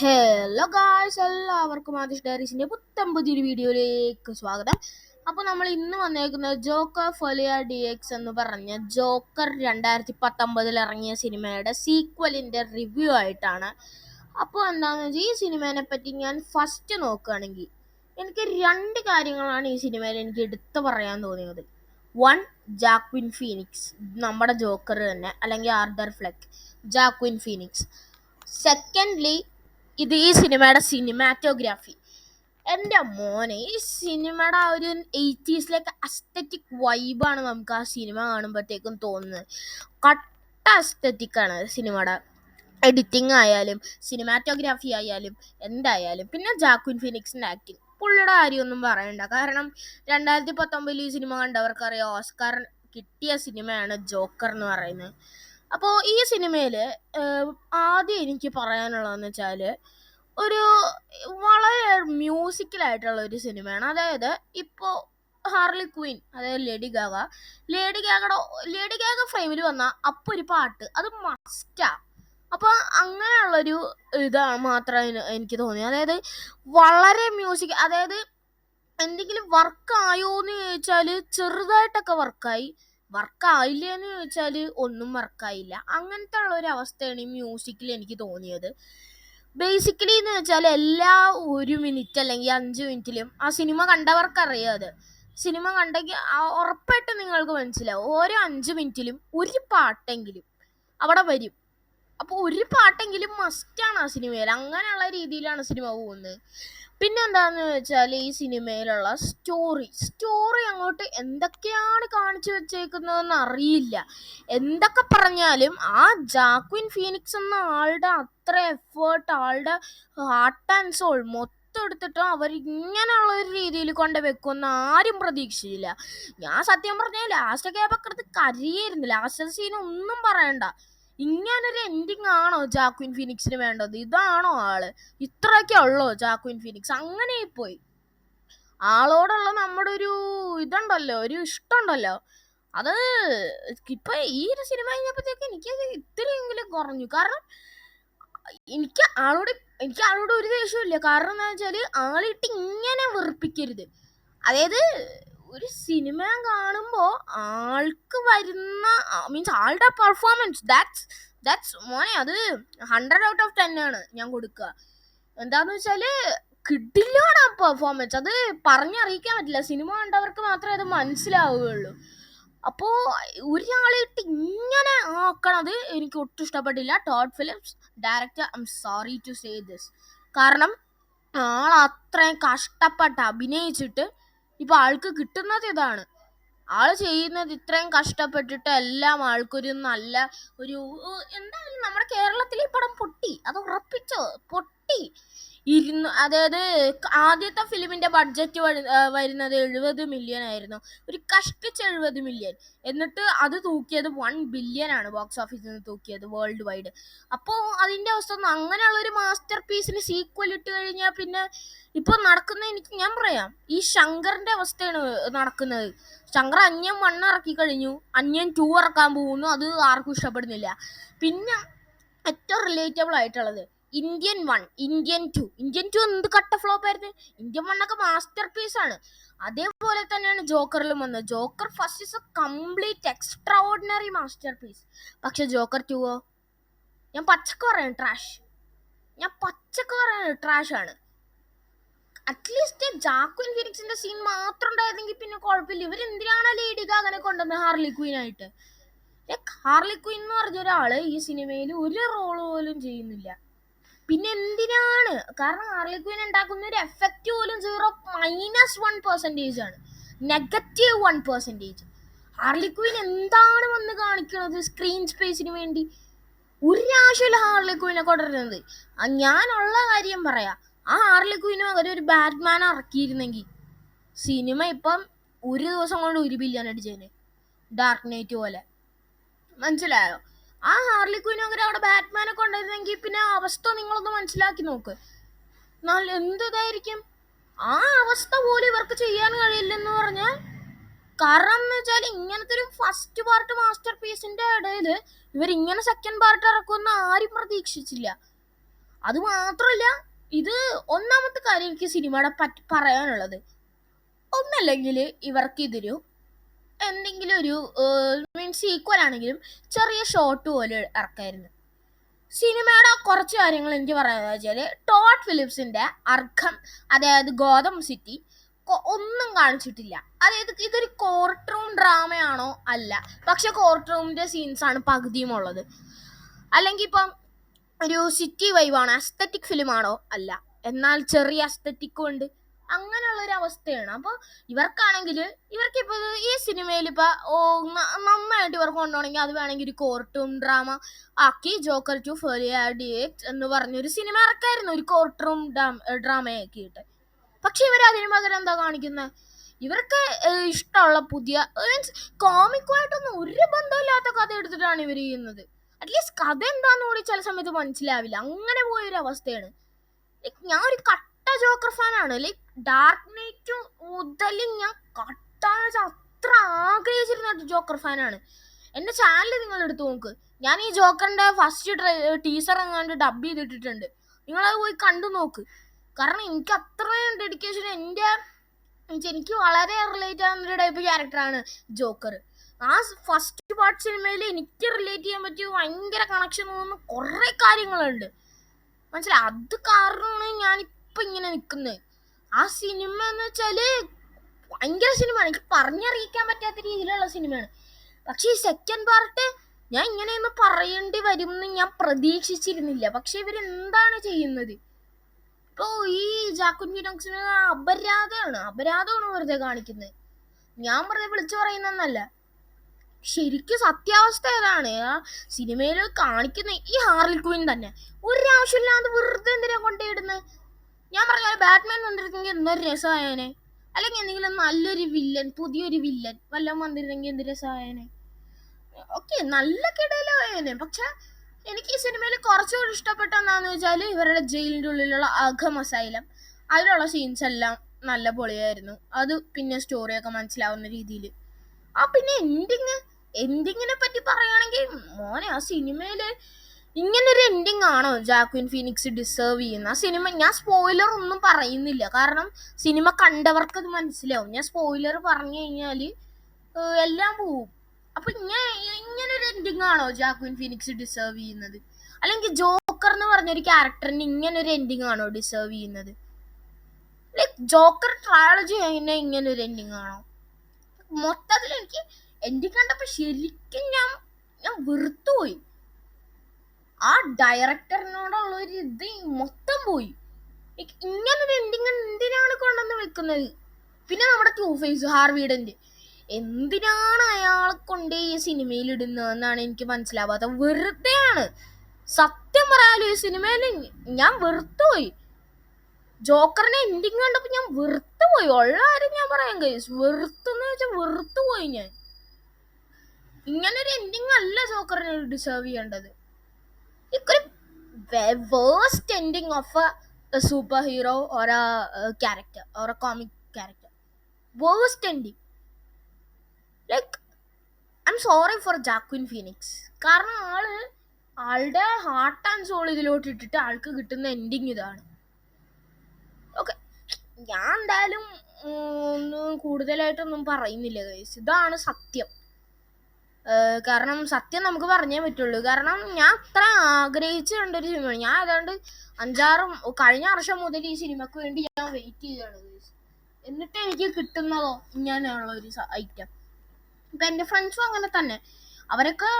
Hello guys, എല്ലാവർക്കും ആദിഷ് ഡയറീസിന്റെ പുതിയൊരു വീഡിയോയിലേക്ക് സ്വാഗതം. അപ്പോൾ നമ്മൾ ഇന്ന് വന്നേക്കുന്നത് ജോക്കർ ഫൊലിയ DX എന്ന് പറഞ്ഞ ജോക്കർ 2019 ഇറങ്ങിയ സിനിമയുടെ സീക്വലിന്റെ റിവ്യൂ ആയിട്ടാണ്. അപ്പോൾ എന്താണെന്ന് വെച്ചാൽ ഈ സിനിമയെ പറ്റി ഞാൻ ഫസ്റ്റ് നോക്കുകയാണെങ്കിൽ എനിക്ക് രണ്ട് കാര്യങ്ങളാണ് ഈ സിനിമയിൽ എനിക്ക് എടുത്തു പറയാൻ തോന്നിയത്. വൺ, ജാക്വിൻ ഫീനിക്സ്, നമ്മുടെ ജോക്കർ തന്നെ, അല്ലെങ്കിൽ ആർദർ ഫ്ലെക്ക്, ജാക്വിൻ ഫീനിക്സ്. സെക്കൻഡ്ലി, ഈ സിനിമയുടെ സിനിമാറ്റോഗ്രാഫി. എൻ്റെ മോനെ, ഈ സിനിമയുടെ ആ ഒരു 80s അസ്തറ്റിക് വൈബാണ് നമുക്ക് ആ സിനിമ കാണുമ്പോഴത്തേക്കും തോന്നുന്നത്. കട്ട അസ്തറ്റിക്കാണ് സിനിമയുടെ എഡിറ്റിംഗ് ആയാലും സിനിമാറ്റോഗ്രാഫി ആയാലും എന്തായാലും. പിന്നെ ജാക്വിൻ ഫീനിക്സിൻ്റെ ആക്ടിങ്, പുള്ളിയുടെ കാര്യമൊന്നും പറയണ്ട. കാരണം 2019 ഈ സിനിമ കണ്ടവർക്കറിയാം, ഓസ്കാർ കിട്ടിയ സിനിമയാണ് ജോക്കർ എന്ന് പറയുന്നത്. അപ്പോൾ ഈ സിനിമയിൽ ആദ്യം എനിക്ക് പറയാനുള്ളതെന്ന് വെച്ചാൽ, ഒരു വളരെ മ്യൂസിക്കലായിട്ടുള്ള ഒരു സിനിമയാണ്. അതായത് ഇപ്പോൾ ഹാർലി ക്വീൻ, അതായത് ലേഡി ഗാഗ ഫ്രെയിമിൽ വന്ന അപ്പോൾ ഒരു പാട്ട് അത് മസ്റ്റാ. അപ്പോൾ അങ്ങനെയുള്ളൊരു ഇതാണ് മാത്രമേ എനിക്ക് തോന്നിയത്. അതായത് വളരെ മ്യൂസിക്, അതായത് എന്തെങ്കിലും വർക്കായോ എന്ന് ചോദിച്ചാൽ ചെറുതായിട്ടൊക്കെ വർക്കായില്ലേന്ന് ചോദിച്ചാൽ ഒന്നും വർക്കായില്ല. അങ്ങനത്തെ ഉള്ള ഒരു അവസ്ഥയാണ് ഈ മ്യൂസിക്കിൽ എനിക്ക് തോന്നിയത്. ബേസിക്കലി എന്ന് വെച്ചാൽ എല്ലാ 1 മിനിറ്റ് അല്ലെങ്കിൽ 5 മിനിറ്റിലും ആ സിനിമ കണ്ടവർക്കറിയാം. അത് സിനിമ കണ്ടെങ്കിൽ ഉറപ്പായിട്ട് നിങ്ങൾക്ക് മനസ്സിലാവും, ഓരോ 5 മിനിറ്റിലും ഒരു പാട്ടെങ്കിലും അവിടെ വരും. അപ്പോൾ ഒരു പാട്ടെങ്കിലും മസ്റ്റാണ് ആ സിനിമയിൽ. അങ്ങനെയുള്ള രീതിയിലാണ് സിനിമ പോകുന്നത്. പിന്നെ എന്താണെന്ന് വെച്ചാൽ ഈ സിനിമയിലുള്ള സ്റ്റോറി അങ്ങോട്ട് എന്തൊക്കെയാണ് കാണിച്ചു വെച്ചേക്കുന്നതെന്ന് അറിയില്ല. എന്തൊക്കെ പറഞ്ഞാലും ആ ജാക്വിൻ ഫീനിക്സ് എന്ന ആളുടെ അത്ര എഫേർട്ട്, ആളുടെ ഹാർട്ട് ആൻഡ് സോൾ മൊത്തം എടുത്തിട്ട് അവർ ഇങ്ങനെയുള്ള ഒരു രീതിയിൽ കൊണ്ട് വെക്കുമെന്ന് ആരും പ്രതീക്ഷിച്ചില്ല. ഞാൻ സത്യം പറഞ്ഞാൽ ലാസ്റ്റൊക്കെ ആയപ്പോൾ കരയായിരുന്നു. ലാസ്റ്റ് സീൻ ഒന്നും പറയണ്ട. ഇങ്ങനൊരു എൻഡിങ് ആണോ ജാക്വിൻ ഫീനിക്സിന് വേണ്ടത്? ഇതാണോ ആള്? ഇത്രയൊക്കെ ഉള്ളോ ജാക്വിൻ ഫീനിക്സ്? അങ്ങനെ പോയി. ആളോടുള്ള നമ്മുടെ ഒരു ഇതുണ്ടല്ലോ, ഒരു ഇഷ്ടമുണ്ടല്ലോ, അത് ഇപ്പൊ ഈ ഒരു സിനിമ കഴിഞ്ഞപ്പോഴത്തേക്ക് എനിക്കത് ഇത്രയെങ്കിലും കുറഞ്ഞു. കാരണം എനിക്ക് ആളോട് ഒരു ദേഷ്യമില്ല. കാരണം എന്താ വെച്ചാല്, ആളിട്ട് ഇങ്ങനെ വെറുപ്പിക്കരുത്. അതായത് ഒരു സിനിമ കാണുമ്പോൾ ആൾക്ക് വരുന്ന മീൻസ് ആളുടെ പെർഫോമൻസ്, ദാറ്റ്സ് മോനെ, അത് 100 out of 10 ആണ് ഞാൻ കൊടുക്കുക. എന്താന്ന് വെച്ചാല് കിടിലാണ് ആ പെർഫോമൻസ്. അത് പറഞ്ഞറിയിക്കാൻ പറ്റില്ല. സിനിമ കണ്ടവർക്ക് മാത്രമേ അത് മനസ്സിലാവുകയുള്ളൂ. അപ്പോൾ ഒരാളിട്ട് ഇങ്ങനെ ആക്കണത് എനിക്ക് ഒട്ടും ഇഷ്ടപ്പെട്ടില്ല. Todd Phillips director, I M sorry to say this. കാരണം ആൾ അത്രയും കഷ്ടപ്പെട്ട് അഭിനയിച്ചിട്ട് ഇപ്പൊ ആൾക്ക് കിട്ടുന്നത് ഇതാണ്. ആള് ചെയ്യുന്നത് ഇത്രയും കഷ്ടപ്പെട്ടിട്ട് എല്ലാം ആൾക്കൊരു നല്ല ഒരു എന്തായാലും നമ്മുടെ കേരളത്തിൽ ഈ പടം പൊട്ടി, അത് ഉറപ്പിച്ചോ, പൊട്ടി. അതായത് ആദ്യത്തെ ഫിലിമിന്റെ ബഡ്ജറ്റ് വരുന്നത് 70 മില്യൺ ആയിരുന്നു. ഒരു കഷ്ടിച്ച് 70 മില്യൺ. എന്നിട്ട് അത് തൂക്കിയത് 1 ബില്യൺ ആണ് ബോക്സ് ഓഫീസിൽ നിന്ന് തൂക്കിയത് വേൾഡ് വൈഡ്. അപ്പോൾ അതിന്റെ അവസ്ഥ ഒന്നും, അങ്ങനെയുള്ള ഒരു മാസ്റ്റർ പീസിന് സീക്വൽ ഇട്ട് കഴിഞ്ഞാൽ പിന്നെ ഇപ്പൊ നടക്കുന്ന ഞാൻ പറയാം, ഈ ശങ്കറിന്റെ അവസ്ഥയാണ് നടക്കുന്നത്. ശങ്കർ അന്യൻ 1 ഇറക്കി കഴിഞ്ഞു, അന്യൻ 2 ഇറക്കാൻ പോകുന്നു. അത് ആർക്കും ഇഷ്ടപ്പെടുന്നില്ല. പിന്നെ ഏറ്റവും റിലേറ്റബിൾ ആയിട്ടുള്ളത് ഇന്ത്യൻ 1, ഇന്ത്യൻ 2 എന്ത് കട്ട ഫ്ലോപ്പ് ആയിരുന്നു. ഇന്ത്യൻ 1 ഒക്കെ മാസ്റ്റർ പീസ് ആണ്. അതേപോലെ തന്നെയാണ് ജോക്കറിലും വന്നത്. Joker first is a complete extraordinary masterpiece. പക്ഷെ ജോക്കർ 2 ഞാൻ പച്ചക്ക് പറയാം, ട്രാഷ് ആണ്. അറ്റ്ലീസ്റ്റ് ജാക്വിൻ ഫീനിക്സിന്റെ സീൻ മാത്രം ഉണ്ടായിരുന്നെങ്കിൽ പിന്നെ കുഴപ്പമില്ല. ഇവരെന്തിനാണ് ലേഡി ഗാഗനെ കൊണ്ടുവന്നത് ഹാർലി ക്വീൻ ആയിട്ട്? ഹാർലി ക്വീൻ എന്ന് പറഞ്ഞ ഒരാള് ഈ സിനിമയിൽ ഒരു റോള് പോലും ചെയ്യുന്നില്ല. പിന്നെ എന്തിനാണ്? കാരണം ഹാർലി ക്വീൻ ഉണ്ടാക്കുന്ന ഒരു എഫക്റ്റ് പോലും -1% ആണ്, -1%. ഹാർലി ക്വീൻ എന്താണ് വന്ന് കാണിക്കുന്നത് സ്ക്രീൻ സ്പേസിന് വേണ്ടി? ഒരു ആവശ്യമില്ല ഹാർലി ക്വീനെ കൊണ്ടുവരുന്നത്. ഞാനുള്ള കാര്യം പറയാം, ആ ഹാർലി ക്വീന് പകരം ഒരു ബാറ്റ്മാൻ ഇറക്കിയിരുന്നെങ്കിൽ സിനിമ ഇപ്പം ഒരു ദിവസം കൊണ്ട് 1 ബില്യൺ അടിച്ചേനെ, ഡാർക്ക് നൈറ്റ് പോലെ. മനസ്സിലായോ? ആ ഹാർലി ക്വീന് പകരം അവിടെ ബാറ്റ്മാനെ കൊണ്ടുവരുന്നെങ്കിൽ പിന്നെ അവസ്ഥ നിങ്ങളൊന്ന് മനസ്സിലാക്കി നോക്ക്. എന്തിതായിരിക്കും? ആ അവസ്ഥ പോലും ഇവർക്ക് ചെയ്യാൻ കഴിയില്ലെന്ന് പറഞ്ഞാൽ, കാരണം എന്ന് വെച്ചാൽ ഇങ്ങനത്തെ ഒരു ഫസ്റ്റ് പാർട്ട് മാസ്റ്റർ പീസിന്റെ ഇടയിൽ ഇവർ ഇങ്ങനെ സെക്കൻഡ് പാർട്ട് ഇറക്കുമെന്ന് ആരും പ്രതീക്ഷിച്ചില്ല. അത് മാത്രമല്ല, ഇത് ഒന്നാമത്തെ കാര്യം എനിക്ക് സിനിമയുടെ പറ്റി പറയാനുള്ളത്, ഒന്നല്ലെങ്കിൽ ഇവർക്കിതൊരു എന്തെങ്കിലും ഒരു മീൻസ് സീക്വൽ ആണെങ്കിലും ചെറിയ ഷോർട്ട് പോലെ ഇറക്കായിരുന്നു. സിനിമയുടെ കുറച്ച് കാര്യങ്ങൾ എനിക്ക് പറയാന്ന് വെച്ചാൽ, ടോഡ് ഫിലിപ്സിന്റെ അർഖം, അതായത് ഗോതം സിറ്റി ഒന്നും കാണിച്ചിട്ടില്ല. അതായത് ഇതൊരു കോർട്ട് റൂം ഡ്രാമയാണോ? അല്ല. പക്ഷെ കോർട്ട് റൂമിന്റെ സീൻസ് ആണ് പകുതിയും ഉള്ളത്. അല്ലെങ്കിൽ ഇപ്പം ഒരു സിറ്റി വൈബാണോ, അസ്തറ്റിക് ഫിലിം ആണോ? അല്ല. എന്നാൽ ചെറിയ അസ്തറ്റിക്കും ഉണ്ട്. അങ്ങനെയുള്ളൊരു അവസ്ഥയാണ്. അപ്പോൾ ഇവർക്കാണെങ്കിൽ ഇവർക്കിപ്പോൾ ഈ സിനിമയിൽ ഇപ്പോൾ നന്നായിട്ട് ഇവർക്ക് കൊണ്ടുപോകണമെങ്കിൽ അത് വേണമെങ്കിൽ ഒരു കോർട്ട് ഡ്രാമ ആക്കി ജോക്കർ ടു ഫെലിയാഡിയേറ്റ് എന്ന് പറഞ്ഞൊരു സിനിമ ഇറക്കായിരുന്നു, ഒരു കോർട്ട് റൂം ഡ്രാമയാക്കിയിട്ട്. പക്ഷെ ഇവർ അതിന് പകരം എന്താ കാണിക്കുന്നത്? ഇവർക്ക് ഇഷ്ടമുള്ള പുതിയ മീൻസ് കോമിക്കുമായിട്ടൊന്നും ഒരു ബന്ധമില്ലാത്ത കഥ എടുത്തിട്ടാണ് ഇവർ ചെയ്യുന്നത്. അറ്റ്ലീസ്റ്റ് കഥ എന്താന്ന് കൂടി ചില സമയത്ത് മനസ്സിലാവില്ല. അങ്ങനെ പോയൊരു അവസ്ഥയാണ്. ഞാൻ ഒരു കട്ട ജോക്കർ ഫാനാണ്. ലൈക്ക് ഡാർക്ക് നൈറ്റ് മുതൽ ഞാൻ കട്ടാന്ന് വെച്ചാൽ അത്ര ആഗ്രഹിച്ചിരുന്ന ജോക്കർ ഫാനാണ്. എന്റെ ചാനൽ നിങ്ങൾ എടുത്തു നോക്ക്. ഞാൻ ഈ ജോക്കറിന്റെ ഫസ്റ്റ് ടീസർ എങ്ങാണ്ട് ഡബ് ചെയ്തിട്ടിട്ടുണ്ട്. നിങ്ങളത് പോയി കണ്ടു നോക്ക്. കാരണം എനിക്ക് അത്രയും ഡെഡിക്കേഷൻ, എനിക്ക് വളരെ റിലേറ്റ് ആവുന്ന ഒരു ടൈപ്പ് ക്യാരക്ടറാണ് ജോക്കർ. ആ ഫസ്റ്റ് പാർട്ട് സിനിമയിൽ എനിക്ക് റിലേറ്റ് ചെയ്യാൻ പറ്റിയ ഭയങ്കര കണക്ഷൻ തോന്നുന്ന കുറെ കാര്യങ്ങളുണ്ട്. മനസ്സിലായി? അത് കാരണമാണ് ഞാനിപ്പോൾ ഇങ്ങനെ നിൽക്കുന്നത്. ആ സിനിമ എന്ന് വെച്ചാൽ ഭയങ്കര സിനിമയാണ്, എനിക്ക് പറഞ്ഞറിയിക്കാൻ പറ്റാത്ത രീതിയിലുള്ള സിനിമയാണ്. പക്ഷെ ഈ സെക്കൻഡ് പാർട്ട് ഞാൻ ഇങ്ങനെയൊന്നും പറയേണ്ടി വരും എന്ന് ഞാൻ പ്രതീക്ഷിച്ചിരുന്നില്ല. പക്ഷെ ഇവരെന്താണ് ചെയ്യുന്നത്? ഇപ്പോൾ ഈ ജാക്വിൻ ഫീനിക്സിന് അപരാധമാണ് വെറുതെ കാണിക്കുന്നത്. ഞാൻ വെറുതെ വിളിച്ചു പറയുന്നല്ല. ശരിക്കും സത്യാവസ്ഥ ഏതാണ്? ആ സിനിമയിൽ കാണിക്കുന്ന ഈ ഹാർലി ക്വീൻ തന്നെ ഒരാവശ്യമില്ലാതെ വെറുതെ എന്തിനാ കൊണ്ടുപോയിടുന്നത്? ഞാൻ പറഞ്ഞാൽ ബാറ്റ്മാൻ വന്നിരുന്നെങ്കിൽ എന്തൊരു രസമായേനെ. അല്ലെങ്കിൽ എന്തെങ്കിലും നല്ലൊരു വില്ലൻ, പുതിയൊരു വില്ലൻ വല്ലതും വന്നിരുന്നെങ്കിൽ എന്ത് രസമായേനെ. ഓക്കെ, നല്ല കിടയിലായേനെ. പക്ഷെ എനിക്ക് ഈ സിനിമയിൽ കുറച്ചുകൂടി ഇഷ്ടപ്പെട്ട എന്താണെന്ന് വെച്ചാൽ, ഇവരുടെ ജയിലിൻ്റെ ഉള്ളിലുള്ള അഘം അസൈലം, അതിലുള്ള സീൻസ് എല്ലാം നല്ല പൊളിയായിരുന്നു. അത് പിന്നെ സ്റ്റോറിയൊക്കെ മനസ്സിലാവുന്ന രീതിയിൽ. പിന്നെ എൻഡിങ്ങിനെ പറ്റി പറയുകയാണെങ്കിൽ, മോനെ ആ സിനിമയില് ഇങ്ങനൊരു എൻഡിങ് ആണോ ജാക്വിൻ ഫീനിക്സ് ഡിസേർവ് ചെയ്യുന്ന? ആ സിനിമ ഞാൻ സ്പോയിലർ ഒന്നും പറയുന്നില്ല, കാരണം സിനിമ കണ്ടവർക്ക് അത് മനസ്സിലാവും. ഞാൻ സ്പോയിലർ പറഞ്ഞു കഴിഞ്ഞാൽ എല്ലാം പോവും. അപ്പൊ ഇങ്ങനൊരു എൻഡിങ് ആണോ ജാക്വിൻ ഫീനിക്സ് ഡിസേർവ് ചെയ്യുന്നത്? അല്ലെങ്കിൽ ജോക്കർ എന്ന് പറഞ്ഞൊരു ക്യാരക്ടറിന് ഇങ്ങനൊരു എൻഡിങ് ആണോ ഡിസേർവ് ചെയ്യുന്നത്? ലൈക്ക് ജോക്കർ ട്രയോളജി കഴിഞ്ഞ ഇങ്ങനൊരു എൻഡിങ് ആണോ? മൊത്തത്തിൽ എനിക്ക് എൻഡിങ് കണ്ടപ്പോ ശരിക്കും ഞാൻ വെറുത്തുപോയി. ആ ഡയറക്ടറിനോടുള്ള ഒരു ഇത് മൊത്തം പോയി. ഇങ്ങനൊരു എൻഡിങ് എന്തിനാണ് കൊണ്ടുവന്ന് വെക്കുന്നത്? പിന്നെ നമ്മുടെ ടൂ ഫേസ് ഹാർവിഡന്റ് എന്തിനാണ് അയാളെ കൊണ്ട് ഈ സിനിമയിൽ ഇടുന്നതെന്നാണ് എനിക്ക് മനസ്സിലാവാത്തത്. വെറുതെയാണ്. സത്യം പറയാലോ, ഈ സിനിമയിൽ ഞാൻ വെറുത്തുപോയി. ജോക്കറിന്റെ എൻഡിങ് കണ്ടപ്പോ ഞാൻ വെറുത്തുപോയി. ഉള്ള കാര്യം ഞാൻ പറയാം ഗൈസ്, വെറുത്തെന്ന് വെച്ചാൽ വെറുത്തുപോയി ഞാൻ. ഇങ്ങനൊരു എൻഡിങ് അല്ല ജോക്കറിന് ഡിസേർവ് ചെയ്യേണ്ടത്. ഇക്കൊരു worst ending of a superhero or a character or a comic character. Worst ending. Like I M sorry for Joaquin Phoenix. കാരണം ആളുടെ ഹാർട്ട് ആൻഡ് സോൾ ഇതിലോട്ട് ഇട്ടിട്ട് ആൾക്ക് കിട്ടുന്ന എൻഡിങ് ഇതാണ്. ഓക്കെ, ഞാൻ എന്തായാലും ഒന്നും കൂടുതലായിട്ടൊന്നും പറയുന്നില്ല ഗൈസ്. ഇതാണ് സത്യം. കാരണം സത്യം നമുക്ക് പറഞ്ഞേ പറ്റുള്ളൂ. കാരണം ഞാൻ അത്ര ആഗ്രഹിച്ച് കണ്ടൊരു സിനിമയാണ്. ഞാൻ ഏതാണ്ട് 5-6 കഴിഞ്ഞ വർഷം മുതൽ ഈ സിനിമക്ക് വേണ്ടി ഞാൻ വെയിറ്റ് ചെയ്താണ് ഗൈസ്. എന്നിട്ട് എനിക്ക് കിട്ടുന്നതോ ഇങ്ങനെയുള്ള ഒരു ഐറ്റം. ഇപ്പം എൻ്റെ ഫ്രണ്ട്സും അങ്ങനെ തന്നെ. അവരൊക്കെ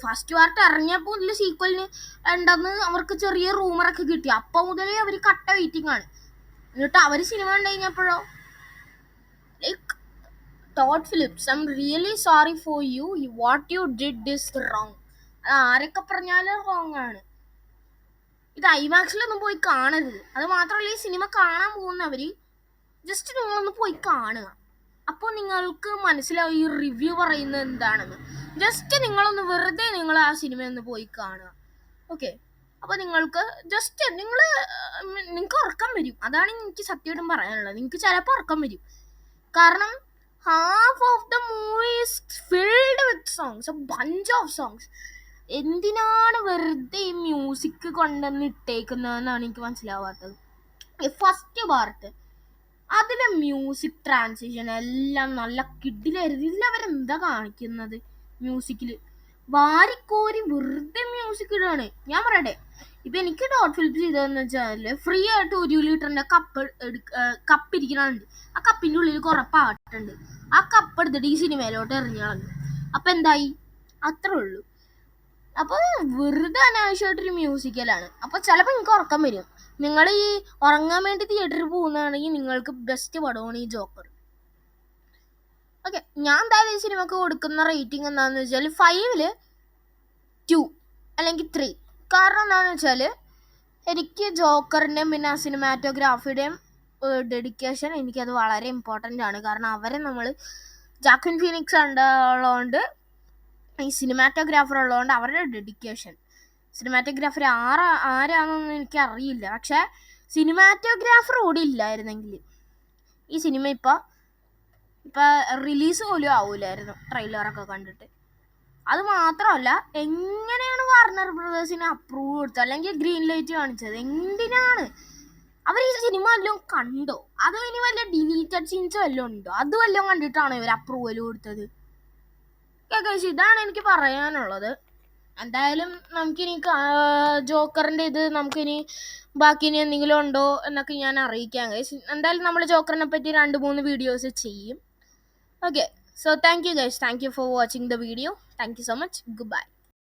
ഫസ്റ്റ് പാർട്ട് ഇറങ്ങിയപ്പോൾ ഇതിൽ സീക്വലിന് ഉണ്ടെന്ന് അവർക്ക് ചെറിയ റൂമറൊക്കെ കിട്ടി. അപ്പം മുതലേ അവർ കട്ട വെയിറ്റിംഗ് ആണ്. എന്നിട്ട് അവർ സിനിമ കണ്ടു കഴിഞ്ഞപ്പോഴോ, like Todd Phillips, I'm really sorry for you. What you did is wrong. അത് ആരൊക്കെ പറഞ്ഞാലും റോങ് ആണ്. ഇത് ഐമാക്സിലൊന്നും പോയി കാണരുത്. അത് മാത്രമല്ല, ഈ സിനിമ കാണാൻ പോകുന്നവർ ജസ്റ്റ് നിങ്ങളൊന്ന് പോയി കാണുക. അപ്പോൾ നിങ്ങൾക്ക് മനസ്സിലാവും ഈ റിവ്യൂ പറയുന്നത് എന്താണെന്ന്. ജസ്റ്റ് നിങ്ങളൊന്ന് വെറുതെ നിങ്ങൾ ആ സിനിമ ഒന്ന് പോയി കാണുക. ഓക്കെ, അപ്പോൾ നിങ്ങൾക്ക് ജസ്റ്റ് നിങ്ങൾക്ക് ഉറക്കം വരും. അതാണ് എനിക്ക് സത്യമായിട്ടും പറയാനുള്ളത്. നിങ്ങൾക്ക് ചിലപ്പോൾ ഉറക്കം വരും. കാരണം half of the movie is filled with songs, a bunch of songs. എന്തിനാണ് വെറുതെ ഈ മ്യൂസിക് കൊണ്ടുവന്ന് ഇട്ടേക്കുന്നതെന്നാണ് എനിക്ക് മനസ്സിലാവാത്തത്. ഫസ്റ്റ് പാർട്ട് അതിലെ മ്യൂസിക് ട്രാൻസിഷൻ എല്ലാം നല്ല കിഡിലായിരുന്നു. ഇതിലവരെന്താ കാണിക്കുന്നത്? മ്യൂസിക്കിൽ വാരിക്കോരി വെറുതെ മ്യൂസിക് ഇടാണ്. ഞാൻ പറയട്ടെ, ഇപ്പൊ എനിക്ക് ഡോട്ട് ഫിലിപ്പ് ചെയ്തതെന്ന് വെച്ചാൽ ഫ്രീ ആയിട്ട് 1 ലിറ്ററിന്റെ കപ്പ് ഇരിക്കണുണ്ട്. ആ കപ്പിന്റെ ഉള്ളിൽ കുറെ പാട്ടുണ്ട്. ആ കപ്പ് എടുത്തിട്ട് ഈ സിനിമയിലോട്ട് എറിഞ്ഞു കളഞ്ഞു. അപ്പൊ എന്തായി? അത്രേ ഉള്ളൂ. അപ്പൊ വെറുതെ അനാവശ്യമായിട്ടൊരു മ്യൂസിക്കലാണ്. അപ്പൊ ചിലപ്പോൾ നിങ്ങൾക്ക് ഉറക്കം വരും. നിങ്ങൾ ഈ ഉറങ്ങാൻ വേണ്ടി തിയേറ്ററിൽ പോകുന്നതാണെങ്കിൽ നിങ്ങൾക്ക് ബെസ്റ്റ് പടമാണ് ഈ ജോക്കർ. ഓക്കെ, ഞാൻ എന്തായാലും ഈ സിനിമക്ക് കൊടുക്കുന്ന റേറ്റിംഗ് എന്താണെന്ന് വെച്ചാൽ 5ൽ 2 അല്ലെങ്കിൽ 3. കാരണം എന്താണെന്ന് വെച്ചാൽ എനിക്ക് ജോക്കറിൻ്റെയും പിന്നെ സിനിമാറ്റോഗ്രാഫിയുടെയും ഡെഡിക്കേഷൻ എനിക്കത് വളരെ ഇമ്പോർട്ടൻ്റ് ആണ്. കാരണം അവരെ നമ്മൾ ജാക്വിൻ ഫീനിക്സ് ഉള്ളതുകൊണ്ട്, ഈ സിനിമാറ്റോഗ്രാഫർ ഉള്ളതുകൊണ്ട് അവരുടെ ഡെഡിക്കേഷൻ, സിനിമാറ്റോഗ്രാഫർ ആരാണെന്നൊന്നും എനിക്കറിയില്ല. പക്ഷേ സിനിമാറ്റോഗ്രാഫർ കൂടി ഇല്ലായിരുന്നെങ്കിൽ ഈ സിനിമ ഇപ്പം റിലീസ് പോലും ആവൂലായിരുന്നു ട്രെയിലറൊക്കെ കണ്ടിട്ട്. അത് മാത്രമല്ല, എങ്ങനെയാണ് വാർണർ ബ്രദേഴ്സിന് അപ്രൂവ് കൊടുത്തത് അല്ലെങ്കിൽ ഗ്രീൻ ലൈറ്റ് കാണിച്ചത്? എന്തിനാണ്? അവർ ഈ സിനിമ വല്ലതും കണ്ടോ? അതോ ഇനി വല്ല ഡിലീറ്റഡ് സീൻസ് വല്ലതും ഉണ്ടോ? അത് വല്ലതും കണ്ടിട്ടാണോ ഇവർ അപ്രൂവൽ കൊടുത്തത്? ഇതാണ് എനിക്ക് പറയാനുള്ളത്. എന്തായാലും നമുക്കിനി ജോക്കറിൻ്റെ ഇത് നമുക്കിനി ബാക്കി ഇനി എന്തെങ്കിലും ഉണ്ടോ എന്നൊക്കെ ഞാൻ അറിയിക്കാം ഗൈസ്. എന്തായാലും നമ്മൾ ജോക്കറിനെ പറ്റി 2-3 വീഡിയോസ് ചെയ്യും. Okay, so thank you guys. Thank you for watching the video. Thank you so much. Goodbye.